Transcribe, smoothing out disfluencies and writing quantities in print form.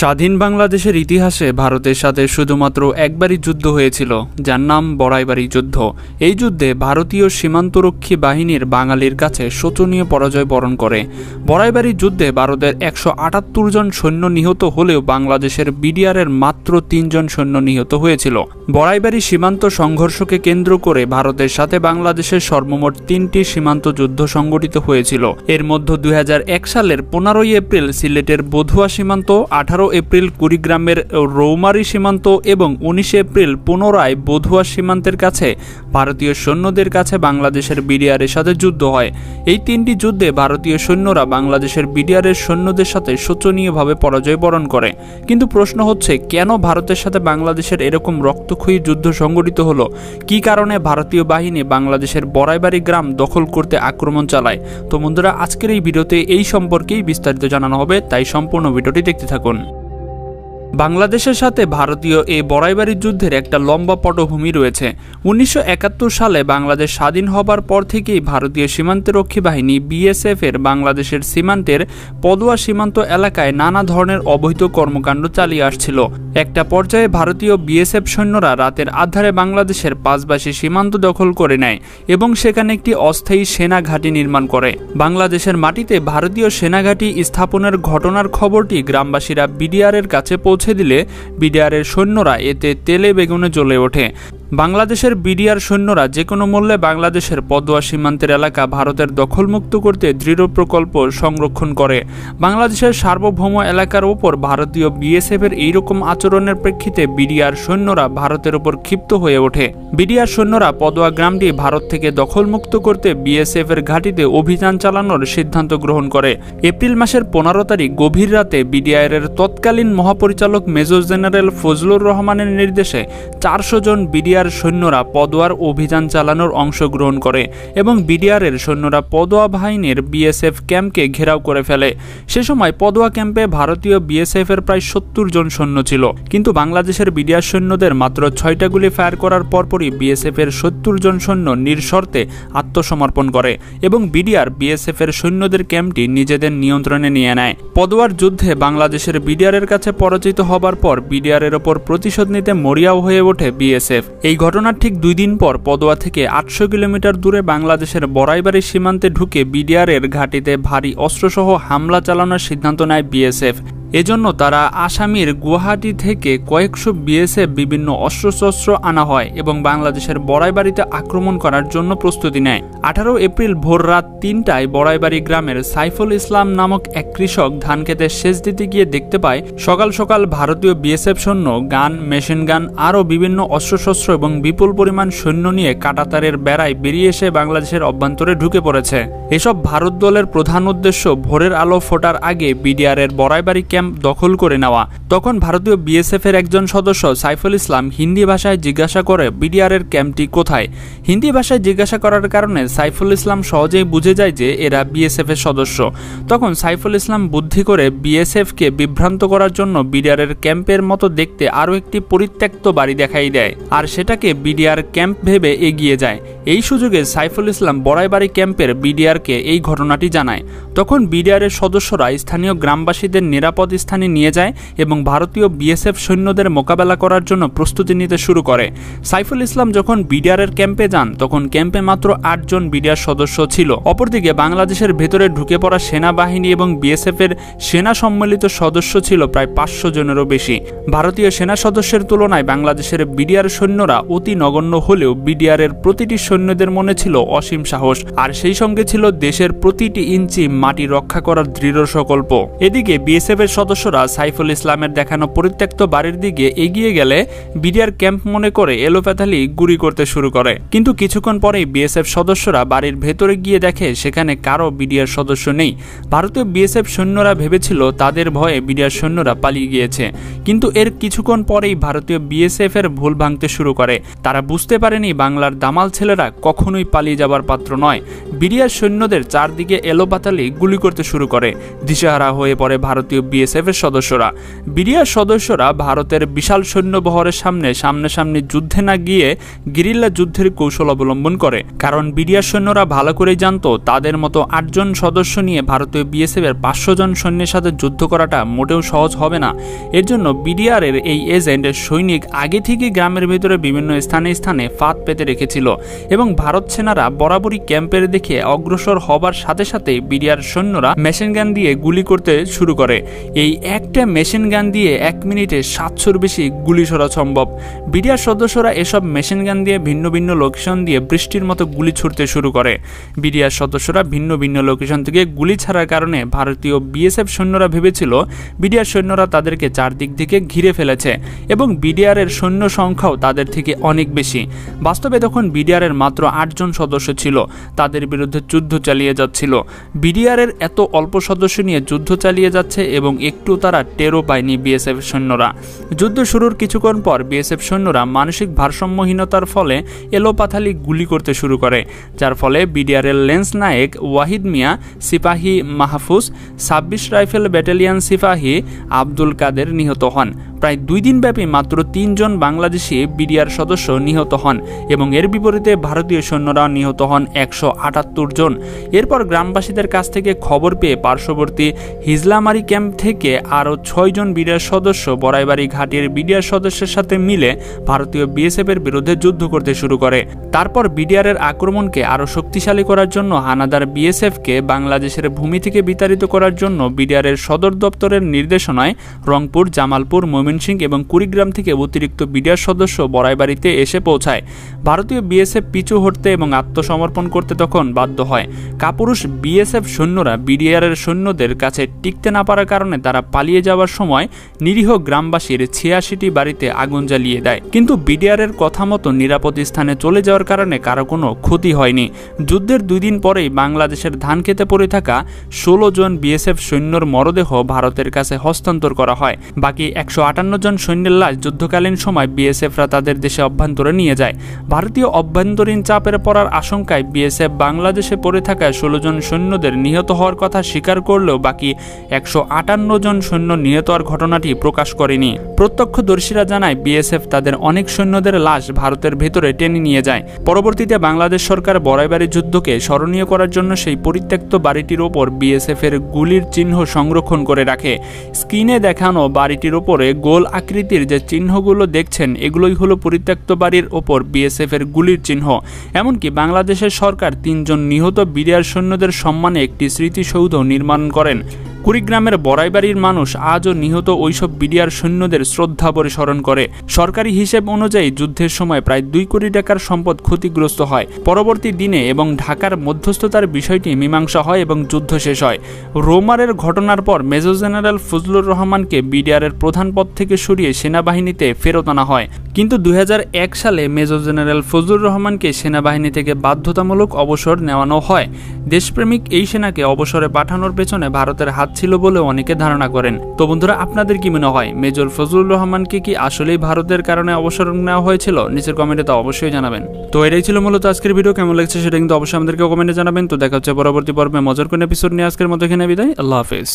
স্বাধীন বাংলাদেশের ইতিহাসে ভারতের সাথে শুধুমাত্র একবারই যুদ্ধ হয়েছিল, যার নাম বড়াইবাড়ি যুদ্ধ। এই যুদ্ধে ভারতীয় সীমান্তরক্ষী বাহিনীর বাঙালির কাছে শোচনীয় পরাজয় বরণ করে। বড়াইবাড়ি যুদ্ধে ভারতের 178 জন সৈন্য নিহত হলেও বাংলাদেশের বিডিআরের মাত্র 3 জন সৈন্য নিহত হয়েছিল। বড়াইবাড়ি সীমান্ত সংঘর্ষকে কেন্দ্র করে ভারতের সাথে বাংলাদেশের সর্বমোট 3টি সীমান্ত যুদ্ধ সংঘটিত হয়েছিল। এর মধ্যে 2001 সালের 15 এপ্রিল সিলেটের বধুয়া সীমান্ত, 18 এপ্রিল কুড়িগ্রামের রৌমারী সীমান্ত এবং 19 এপ্রিল পুনরায় বধুয়া সীমান্তের কাছে ভারতীয় সৈন্যদের কাছে বাংলাদেশের বিডিআরের সাথে যুদ্ধ হয়। এই 3টি যুদ্ধে ভারতীয় সৈন্যরা বাংলাদেশের বিডিআরের সৈন্যদের সাথে শোচনীয়ভাবে পরাজয় বরণ করে। কিন্তু প্রশ্ন হচ্ছে, কেন ভারতের সাথে বাংলাদেশের এরকম রক্তক্ষয়ী যুদ্ধ সংঘটিত হলো? কী কারণে ভারতীয় বাহিনী বাংলাদেশের বড়াইবাড়ি গ্রাম দখল করতে আক্রমণ চালায়? তো বন্ধুরা, আজকের এই ভিডিওতে এই সম্পর্কেই বিস্তারিত জানানো হবে, তাই সম্পূর্ণ ভিডিওটি দেখতে থাকুন। বাংলাদেশের সাথে ভারতীয় এই বড়াইবাড়ি যুদ্ধের একটা লম্বা পটভূমি রয়েছে। 1971 সালে বাংলাদেশ স্বাধীন হবার পর থেকেই ভারতীয় সীমান্তরক্ষী বাহিনী বিএসএফ এর বাংলাদেশের সীমান্তের পদুয়া সীমান্ত এলাকায় নানা ধরনের অবৈধ কর্মকাণ্ড চালিয়ে আসছিল। একটা পর্যায়ে ভারতীয় বিএসএফ সৈন্যরা রাতের আধারে বাংলাদেশের পাঁচবাসী সীমান্ত দখল করে নেয় এবং সেখানে একটি অস্থায়ী সেনা ঘাঁটি নির্মাণ করে। বাংলাদেশের মাটিতে ভারতীয় সেনাঘাঁটি স্থাপনের ঘটনার খবরটি গ্রামবাসীরা বিডিআরের কাছে পৌঁছে দিলে বিডিআরের সৈন্যরা এতে তেলে বেগুনে জ্বলে ওঠে। বাংলাদেশের বিডিআর সৈন্যরা যে কোনো মূল্যে বাংলাদেশের পদুয়া সীমান্তের এলাকা ভারতের দখলমুক্ত করতে দৃঢ় প্রকল্প সংরক্ষণ করে। বাংলাদেশের সার্বভৌম এলাকার উপর ভারতীয় বিএসএফ এর এইরকম আচরণের প্রেক্ষিতে বিডিআর সৈন্যরা ভারতের উপর ক্ষিপ্ত হয়ে ওঠে। বিডিআর সৈন্যরা পদুয়া গ্রামটি ভারত থেকে দখলমুক্ত করতে বিএসএফ এর ঘাঁটিতে অভিযান চালানোর সিদ্ধান্ত গ্রহণ করে। এপ্রিল মাসের 15 তারিখ গভীর রাতে বিডিআর এর তৎকালীন মহাপরিচালক মেজর জেনারেল ফজলুর রহমানের নির্দেশে 400 জন বিডিআর সৈন্যরা পদুয়ার অভিযান চালানোর অংশগ্রহণ করে এবং বিডিআরের সৈন্যরা পদুয়া বাহিনীর বিএসএফ ক্যাম্পকে ঘেরাও করে ফেলে। সে সময় পদুয়া ক্যাম্পে ভারতীয় বিএসএফ এর প্রায় 70 জন সৈন্য ছিল, কিন্তু বাংলাদেশের বিডিআর সৈন্যদের মাত্র 6টা গুলি ফায়ার করার পরপরই বিএসএফ এর 70 জন সৈন্য নির্শর্তে আত্মসমর্পণ করে এবং বিএসএফ এর সৈন্যদের ক্যাম্পটি নিজেদের নিয়ন্ত্রণে নিয়ে নেয়। পদুয়ার যুদ্ধে বাংলাদেশের বিডিআরের কাছে পরাজিত হবার পর বিডিআরের ওপর প্রতিশোধ নিতে মরিয়াও হয়ে ওঠে বিএসএফ। এই ঘটনার ঠিক 2 দিন পর পদুয়া থেকে 800 কিলোমিটার দূরে বাংলাদেশের বড়াইবাড়ি সীমান্তে ঢুকে বিডিআরের ঘাঁটিতে ভারী অস্ত্রসহ হামলা চালানোর সিদ্ধান্ত নেয় বিএসএফ। এজন্য তারা আসামের গুয়াহাটি থেকে কয়েকশো বিএসএফ বিভিন্ন অস্ত্রশস্ত্র আনা হয় এবং বাংলাদেশের বড়াইবাড়িতে আক্রমণ করার জন্য প্রস্তুতি নেয়। 18 এপ্রিল ভোর রাত 3টায় বড়াইবাড়ি গ্রামের সাইফুল ইসলাম নামক এক কৃষক ধান খেতে সেচ দিতে গিয়ে দেখতে পায় সকাল সকাল ভারতীয় বিএসএফ সৈন্য গান, মেশিন গান, আরও বিভিন্ন অস্ত্রশস্ত্র এবং বিপুল পরিমাণ সৈন্য নিয়ে কাঁটাতারের বেড়ায় বেরিয়ে এসে বাংলাদেশের অভ্যন্তরে ঢুকে পড়েছে। এসব ভারত দলের প্রধান উদ্দেশ্য ভোরের আলো ফোটার আগে বিডিআরের বড়াইবাড়ি ক্যাম্প দখল করে নেওয়া। তখন ভারতীয় বিএসএফ এর একজন সদস্য সাইফুল ইসলাম হিন্দি ভাষায় জিজ্ঞাসা করে বিডিআরের ক্যাম্পটি কোথায়। হিন্দি ভাষায় জিজ্ঞাসা করার কারণে সাইফুল ইসলাম সহজেই বুঝে যায় যে এরা বিএসএফ এর সদস্য। তখন সাইফুল ইসলাম বুদ্ধি করে বিএসএফ কে বিভ্রান্ত করার জন্য বিডিআরের ক্যাম্পের মতো দেখতে আরও একটি পরিত্যক্ত বাড়ি দেখাই দেয় আর সেটাকে বিডিআর ক্যাম্প ভেবে এগিয়ে যায়। এই সুযোগে সাইফুল ইসলাম বড়াইবাড়ি ক্যাম্পের বিডিআরকে এই ঘটনাটি জানায়। তখন বিডিআরের সদস্যরা স্থানীয় গ্রামবাসীদের নিরাপদ স্থানে নিয়ে যায় এবং ভারতীয় বিএসএফ সৈন্যদের মোকাবেলা করার জন্য প্রস্তুতি নিতে শুরু করে। সাইফুল ইসলাম যখন বিডিআরের ক্যাম্পে যান তখন ক্যাম্পে মাত্র 8 জন বিডিআর সদস্য ছিল। অপরদিকে বাংলাদেশের ভেতরে ঢুকে পড়া সেনাবাহিনী এবং বিএসএফ এর সেনা সম্মিলিত সদস্য ছিল প্রায় 500 জনেরও বেশি। ভারতীয় সেনা সদস্যের তুলনায় বাংলাদেশের বিডিআর সৈন্যরা অতি নগণ্য হলেও বিডিআরের প্রতিটি সৈন্যদের মনে ছিল অসীম সাহস, আর সেই সঙ্গে ছিল দেশের প্রতিটি ইঞ্চি মাটি রক্ষা করার দৃঢ় সংকল্প। এদিকে বিএসএফ এর সদস্যরা সাইফুল ইসলামের দেখানো পরিত্যক্ত বাড়ির দিকে এগিয়ে গেলে বিডিআর ক্যাম্প মনে করে এলোপাথালি গুলি করতে শুরু করে। কিন্তু কিছুক্ষণ পরেই বিএসএফ সদস্যরা বাড়ির ভেতরে গিয়ে দেখে সেখানে কারো বিডিআর সদস্য নেই। ভারতীয় বিএসএফ সৈন্যরা ভেবেছিল তাদের ভয়ে বিডিআর সৈন্যরা পালিয়ে গিয়েছে, কিন্তু এর কিছুক্ষণ পরেই ভারতীয় বিএসএফ এর ভুল ভাঙতে শুরু করে। তারা বুঝতে পারেনি বাংলার দামাল ছেলেরা কখনোই পালিয়ে যাবার পাত্র নয়। বিডিআর সৈন্যদের চারদিকে এলোপাতালি গুলি করতে শুরু করে। দিশেহারা হয়ে পড়ে ভারতীয় বিএসএফ বিএসএফ এর সদস্যরা। বিডিআর সদস্যরা ভারতের বিশাল সৈন্যবহরের সামনাসামনি যুদ্ধে না গিয়ে গেরিল্লা যুদ্ধের কৌশল অবলম্বন করে, কারণ বিডিআর সৈন্যরা ভালো করেই জানতো তাদের মতো 8 জন সদস্য নিয়ে ভারতীয় বিএসএফ এর 500 জন সৈন্যের সাথে যুদ্ধ করাটা মোটেও সহজ হবে না। এর জন্য বিডিআর এর এই এজেন্ট সৈনিক আগে থেকে গ্রামের ভেতরে বিভিন্ন স্থানে ফাঁদ পেতে রেখেছিল এবং ভারত সেনারা বরাবরই ক্যাম্পের দিকে অগ্রসর হবার সাথে সাথে বিডিআর সৈন্যরা মেশিন গান দিয়ে গুলি করতে শুরু করে। এই একটা মেশিন গান দিয়ে 1 মিনিটে 700-র বেশি গুলি ছোড়া সম্ভব। বিডিআর সদস্যরা এসব মেশিন গান দিয়ে ভিন্ন ভিন্ন লোকেশন দিয়ে বৃষ্টির মতো গুলি ছুড়তে শুরু করে। বিডিআর সদস্যরা ভিন্ন ভিন্ন লোকেশন থেকে গুলি ছাড়ার কারণে ভারতীয় বিএসএফ সৈন্যরা ভেবেছিল বিডিআর সৈন্যরা তাদেরকে চারদিক থেকে ঘিরে ফেলেছে এবং বিডিআর এর সৈন্য সংখ্যাও তাদের থেকে অনেক বেশি। বাস্তবে তখন বিডিআর এর মাত্র 8 জন সদস্য ছিল, তাদের বিরুদ্ধে যুদ্ধ চালিয়ে যাচ্ছিল। বিডিআর এর এত অল্প সদস্য নিয়ে যুদ্ধ চালিয়ে যাচ্ছে এবং একটু তারা টেরও পায়নি বিএসএফ সৈন্যরা। যুদ্ধ শুরুর কিছুক্ষণ পর বিএসএফ সৈন্যরা মানসিক ভারসাম্যহীনতার ফলে এলোপাথালি গুলি করতে শুরু করে, যার ফলে বিডিআর এর লেন্স নায়েক ওয়াহিদ মিয়া, সিপাহী মাহফুজ, 26 রাইফেল ব্যাটালিয়ন সিপাহী আব্দুল কাদের নিহত হন। প্রায় 2 দিন ব্যাপী মাত্র 3 জন বাংলাদেশি বিডিআর সদস্য নিহত হন এবং এর বিপরীতে ভারতীয় সৈন্যরা নিহত হন 178 জন। এরপর গ্রামবাসীদের কাছ থেকে খবর পেয়ে পার্শ্ববর্তী হিজলামারি ক্যাম্প থেকে আরও 6 জন বিডিআর সদস্য বড়াইবাড়ি ঘাটির বিডিআর সদস্যের সাথে মিলে ভারতীয় বিএসএফ এর বিরুদ্ধে যুদ্ধ করতে শুরু করে। তারপর বিডিআর এর আক্রমণকে আরও শক্তিশালী করার জন্য হানাদার বিএসএফকে বাংলাদেশের ভূমি থেকে বিতাড়িত করার জন্য বিডিআর এর সদর দপ্তরের নির্দেশনায় রংপুর, জামালপুর, ময়মনসিংহ এবং কুড়িগ্রাম থেকে অতিরিক্ত বিডিআর সদস্য বড়াইবাড়িতে এসে পৌঁছায়। ভারতীয় বিএসএফ পিছু হটতে এবং আত্মসমর্পণ করতে তখন বাধ্য হয়। কাপুরুষ বিএসএফ সৈন্যরা বিডিআর এর সৈন্যদের কাছে টিকতে না পারার কারণে তারা পালিয়ে যাওয়ার সময় নিরীহ গ্রামবাসীর 86টি বাড়িতে আগুন জ্বালিয়ে দেয়, কিন্তু বিডিআর এর কথা মতো নিরাপদ স্থানে চলে যাওয়ার কারণে কারো কোনো ক্ষতি হয়নি। যুদ্ধের 2 দিন পরেই বাংলাদেশের ধান খেতে পড়ে থাকা 16 জন বিএসএফ সৈন্যর মরদেহ ভারতের কাছে হস্তান্তর করা হয়। বাকি 158 জন সৈন্যের লাশ যুদ্ধকালীন সময় বিএসএফরা তাদের দেশে অভ্যন্তরে নিয়ে যায়। ভারতীয় অভ্যন্তরীণ চাপের পড়ার আশঙ্কায় বিএসএফ বাংলাদেশে পড়ে থাকা 16 জন সৈন্যদের নিহত হওয়ার কথা স্বীকার করলেও বাকি 158 জন সৈন্য নিহত হওয়ার ঘটনাটি প্রকাশ করেনি। প্রত্যক্ষদর্শীরা জানায় বিএসএফ তাদের অনেক সৈন্যদের লাশ ভারতের ভেতরে টেনে নিয়ে যায়। পরবর্তীতে বাংলাদেশ সরকার বড়াইবাড়ি যুদ্ধকে স্মরণীয় করার জন্য সেই পরিত্যক্ত বাড়িটির ওপর বিএসএফ এর গুলির চিহ্ন সংরক্ষণ করে রাখে। স্ক্রিনে দেখানো বাড়িটির ওপরে গোল আকৃতির যে চিহ্নগুলো দেখছেন এগুলোই হলো পরিত্যক্ত বাড়ির ওপর বিএসএফ এর গুলির চিহ্ন। এমনকি বাংলাদেশের সরকার 3 জন নিহত বিডিআর সৈন্যদের সম্মানে একটি স্মৃতিসৌধ নির্মাণ করেন। কুড়িগ্রামের বড়াইবাড়ির মানুষ আজও নিহত ওইসব বিডিআর সৈন্যদের শ্রদ্ধা ভরে স্মরণ করে। সরকারি হিসেব অনুযায়ী যুদ্ধের সময় প্রায় 2 কোটি টাকার সম্পদ ক্ষতিগ্রস্ত হয়। পরবর্তী দিনে এবং ঢাকার মধ্যস্থতার বিষয়টি মীমাংসা হয় এবং যুদ্ধ শেষ হয়। রোমারের ঘটনার পর মেজর জেনারেল ফজলুর রহমানকে বিডিআর এর প্রধান পদ থেকে সরিয়ে সেনাবাহিনীতে ফেরত আনা হয়, কিন্তু 2001 সালে মেজর জেনারেল ফজলুর রহমানকে সেনাবাহিনী থেকে বাধ্যতামূলক অবসর নেওয়ানো হয়। দেশপ্রেমিক এই সেনাকে অবসরে পাঠানোর পেছনে ভারতের হাত ছিল বলে অনেকে ধারণা করেন। তো বন্ধুরা, আপনাদের কি মনে হয় মেজর ফজলুর রহমানকে কি আসলেই ভারতের কারণে অবসর নেওয়া হয়েছিল? নিচের কমেন্টে তা অবশ্যই জানাবেন। তো এটাই ছিল মূলত আজকের ভিডিও। কেমন লাগছে সেটা কিন্তু অবশ্যই আমাদেরকে কমেন্টে জানাবেন। তো দেখা হচ্ছে পরবর্তী পর্বে মজার কোন এপিসোড নিয়ে। আজকের মতো এখানে বিদায়। আল্লাহ হাফেজ।